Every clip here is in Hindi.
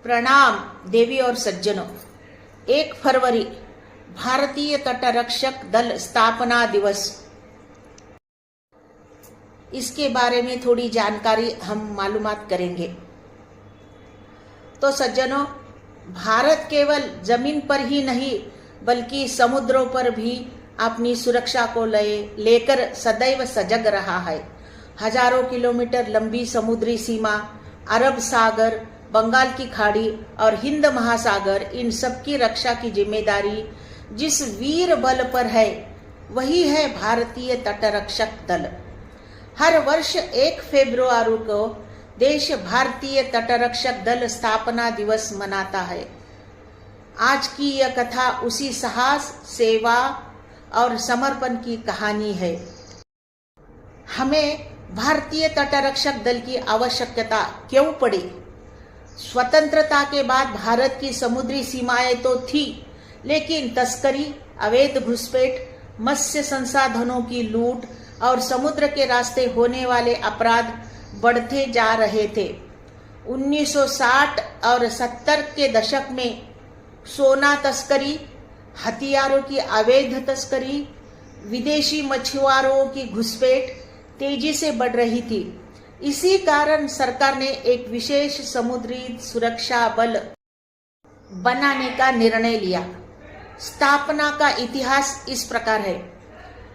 प्रणाम देवी और सज्जनों। 1 फरवरी भारतीय तटरक्षक दल स्थापना दिवस, इसके बारे में थोड़ी जानकारी हम मालूमात करेंगे। तो सज्जनों, भारत केवल जमीन पर ही नहीं बल्कि समुद्रों पर भी अपनी सुरक्षा को लेकर सदैव सजग रहा है। हजारों किलोमीटर लंबी समुद्री सीमा, अरब सागर, बंगाल की खाड़ी और हिंद महासागर, इन सब की रक्षा की जिम्मेदारी जिस वीर बल पर है वही है भारतीय तटरक्षक दल। हर वर्ष 1 फरवरी को देश भारतीय तटरक्षक दल स्थापना दिवस मनाता है। आज की यह कथा उसी साहस, सेवा और समर्पण की कहानी है। हमें भारतीय तटरक्षक दल की आवश्यकता क्यों पड़ी? स्वतंत्रता के बाद भारत की समुद्री सीमाएं तो थी, लेकिन तस्करी, अवैध घुसपैठ, मत्स्य संसाधनों की लूट और समुद्र के रास्ते होने वाले अपराध बढ़ते जा रहे थे। 1960 और 70 के दशक में सोना तस्करी, हथियारों की अवैध तस्करी, विदेशी मछुआरों की घुसपैठ तेजी से बढ़ रही थी। इसी कारण सरकार ने एक विशेष समुद्री सुरक्षा बल बनाने का निर्णय लिया। स्थापना का इतिहास इस प्रकार है।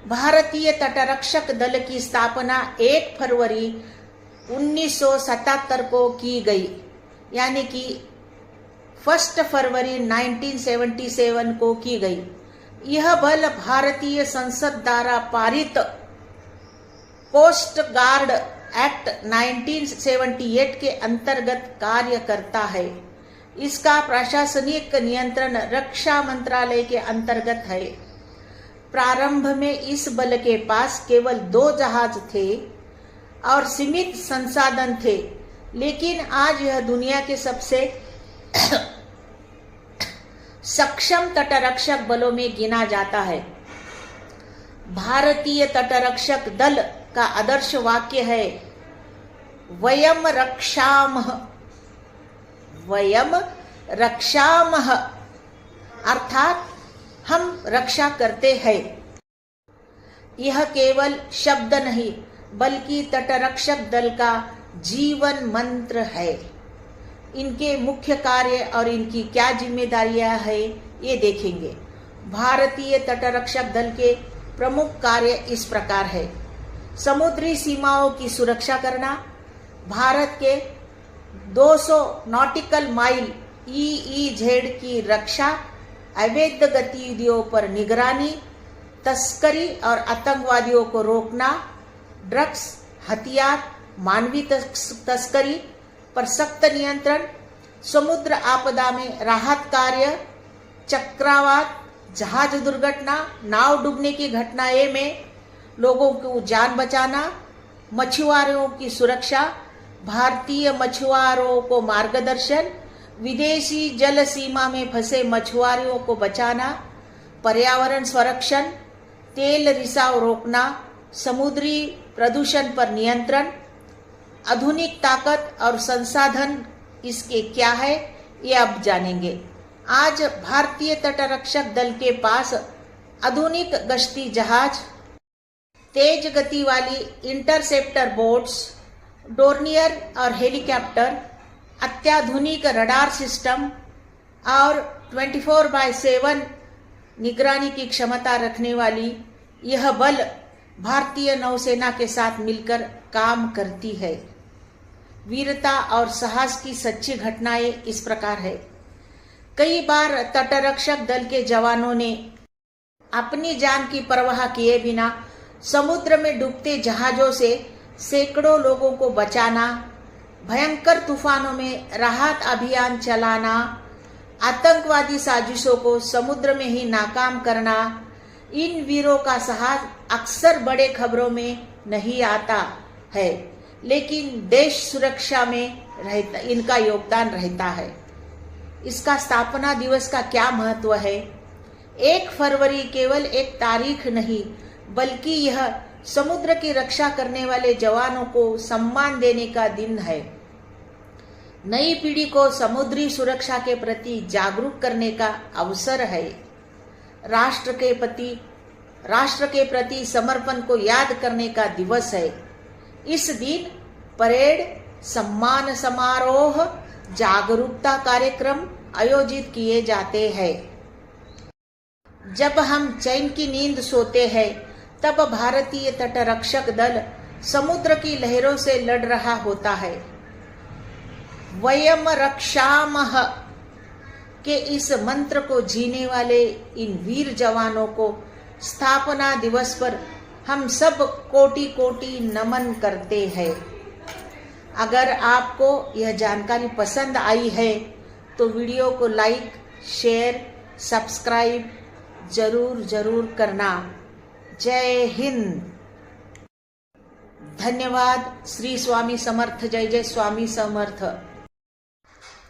भारतीय तटरक्षक दल की स्थापना 1 फरवरी 1977 को की गई, यानी कि 1 फरवरी 1977 को की गई। यह बल भारतीय संसद द्वारा पारित कोस्ट गार्ड एक्ट 1978 के अंतर्गत कार्य करता है। इसका प्रशासनिक नियंत्रण रक्षा मंत्रालय के अंतर्गत है। प्रारंभ में इस बल के पास केवल 2 जहाज थे और सीमित संसाधन थे, लेकिन आज यह दुनिया के सबसे सक्षम तटरक्षक बलों में गिना जाता है। भारतीय तटरक्षक दल का आदर्श वाक्य है, वयम रक्षामः। वयम रक्षामः अर्थात हम रक्षा करते हैं। यह केवल शब्द नहीं बल्कि तटरक्षक दल का जीवन मंत्र है। इनके मुख्य कार्य और इनकी क्या जिम्मेदारियां हैं ये देखेंगे। भारतीय तटरक्षक दल के प्रमुख कार्य इस प्रकार है। समुद्री सीमाओं की सुरक्षा करना, भारत के 200 नॉटिकल माइल EEZ की रक्षा, अवैध गतिविधियों पर निगरानी, तस्करी और आतंकवादियों को रोकना, ड्रग्स, हथियार, मानवीय तस्करी पर सख्त नियंत्रण, समुद्र आपदा में राहत कार्य, चक्रवात, जहाज दुर्घटना, नाव डूबने की घटनाएं में लोगों को जान बचाना, मछुआरों की सुरक्षा, भारतीय मछुआरों को मार्गदर्शन, विदेशी जल सीमा में फंसे मछुआरों को बचाना, पर्यावरण संरक्षण, तेल रिसाव रोकना, समुद्री प्रदूषण पर नियंत्रण। आधुनिक ताकत और संसाधन इसके क्या है ये अब जानेंगे। आज भारतीय तटरक्षक दल के पास आधुनिक गश्ती जहाज, तेज गति वाली इंटरसेप्टर बोट्स, डोर्नियर और हेलीकॉप्टर, अत्याधुनिक रडार सिस्टम और 24/7 निगरानी की क्षमता रखने वाली यह बल भारतीय नौसेना के साथ मिलकर काम करती है। वीरता और साहस की सच्ची घटनाएं इस प्रकार है। कई बार तटरक्षक दल के जवानों ने अपनी जान की परवाह किए बिना समुद्र में डूबते जहाजों से सैकड़ों लोगों को बचाना, भयंकर तूफानों में राहत अभियान चलाना, आतंकवादी साजिशों को समुद्र में ही नाकाम करना, इन वीरों का साहस अक्सर बड़े खबरों में नहीं आता है, लेकिन देश सुरक्षा में इनका योगदान रहता है। इसका स्थापना दिवस का क्या महत्व है? 1 फरवरी केवल एक तारीख नहीं बल्कि यह समुद्र की रक्षा करने वाले जवानों को सम्मान देने का दिन है। नई पीढ़ी को समुद्री सुरक्षा के प्रति जागरूक करने का अवसर है। राष्ट्र के प्रति समर्पण को याद करने का दिवस है। इस दिन परेड, सम्मान समारोह, जागरूकता कार्यक्रम आयोजित किए जाते हैं। जब हम चैन की नींद सोते हैं, तब भारतीय तटरक्षक दल समुद्र की लहरों से लड़ रहा होता है। वयम रक्षामः के इस मंत्र को जीने वाले इन वीर जवानों को स्थापना दिवस पर हम सब कोटि कोटि नमन करते हैं। अगर आपको यह जानकारी पसंद आई है तो वीडियो को लाइक, शेयर, सब्सक्राइब जरूर करना। जय हिंद। धन्यवाद। श्री स्वामी समर्थ। जय जय स्वामी समर्थ।